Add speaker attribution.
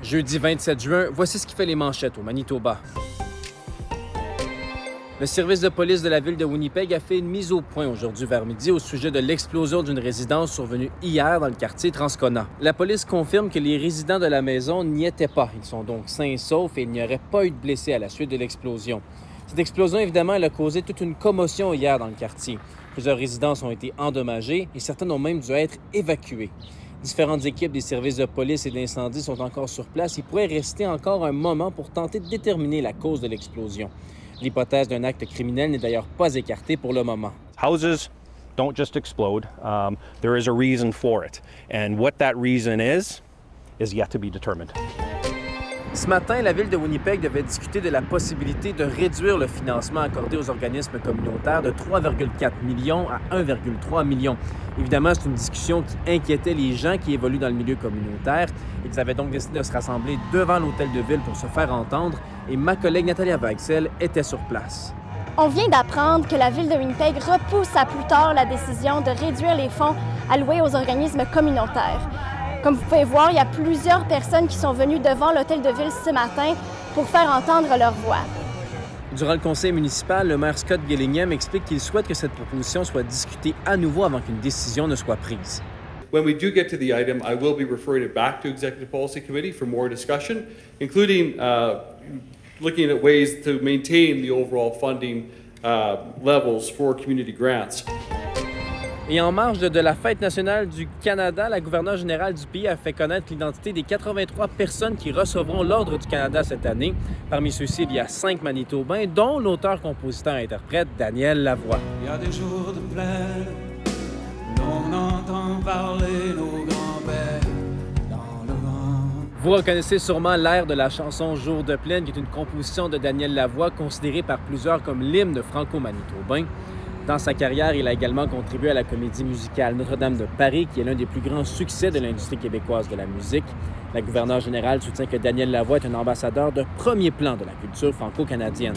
Speaker 1: Jeudi 27 juin, voici ce qui fait les manchettes au Manitoba. Le service de police de la ville de Winnipeg a fait une mise au point aujourd'hui vers midi au sujet de l'explosion d'une résidence survenue hier dans le quartier Transcona. La police confirme que les résidents de la maison n'y étaient pas. Ils sont donc sains et saufs et il n'y aurait pas eu de blessés à la suite de l'explosion. Cette explosion, évidemment, elle a causé toute une commotion hier dans le quartier. Plusieurs résidences ont été endommagées et certaines ont même dû être évacuées. Différentes équipes des services de police et d'incendie sont encore sur place. Il pourrait rester encore un moment pour tenter de déterminer la cause de l'explosion. L'hypothèse d'un acte criminel n'est d'ailleurs pas écartée pour le moment.
Speaker 2: Houses don't just explode. There is a reason for it. And what that reason is yet to be determined.
Speaker 1: Ce matin, la ville de Winnipeg devait discuter de la possibilité de réduire le financement accordé aux organismes communautaires de 3,4 millions à 1,3 million. Évidemment, c'est une discussion qui inquiétait les gens qui évoluent dans le milieu communautaire. Ils avaient donc décidé de se rassembler devant l'hôtel de ville pour se faire entendre et ma collègue Nathalie Weichsel était sur place.
Speaker 3: On vient d'apprendre que la ville de Winnipeg repousse à plus tard la décision de réduire les fonds alloués aux organismes communautaires. Comme vous pouvez voir, il y a plusieurs personnes qui sont venues devant l'hôtel de ville ce matin pour faire entendre leur voix.
Speaker 1: Durant le conseil municipal, le maire Scott Gillingham explique qu'il souhaite que cette proposition soit discutée à nouveau avant qu'une décision ne soit prise.
Speaker 4: When we do get to the item, I will be referring it back to Executive Policy Committee for more discussion, including looking at ways to maintain the overall funding levels for community grants.
Speaker 1: Et en marge de la Fête nationale du Canada, la gouverneure générale du pays a fait connaître l'identité des 83 personnes qui recevront l'Ordre du Canada cette année. Parmi ceux-ci, il y a 5 Manitobains, dont l'auteur-compositeur-interprète Daniel Lavoie.
Speaker 5: Il y a des jours de plaine, l'on entend parler nos grands-pères dans le vent.
Speaker 1: Vous reconnaissez sûrement l'air de la chanson « Jour de plaine » qui est une composition de Daniel Lavoie, considérée par plusieurs comme l'hymne franco-manitobain. Dans sa carrière, il a également contribué à la comédie musicale Notre-Dame de Paris, qui est l'un des plus grands succès de l'industrie québécoise de la musique. La gouverneure générale soutient que Daniel Lavoie est un ambassadeur de premier plan de la culture franco-canadienne.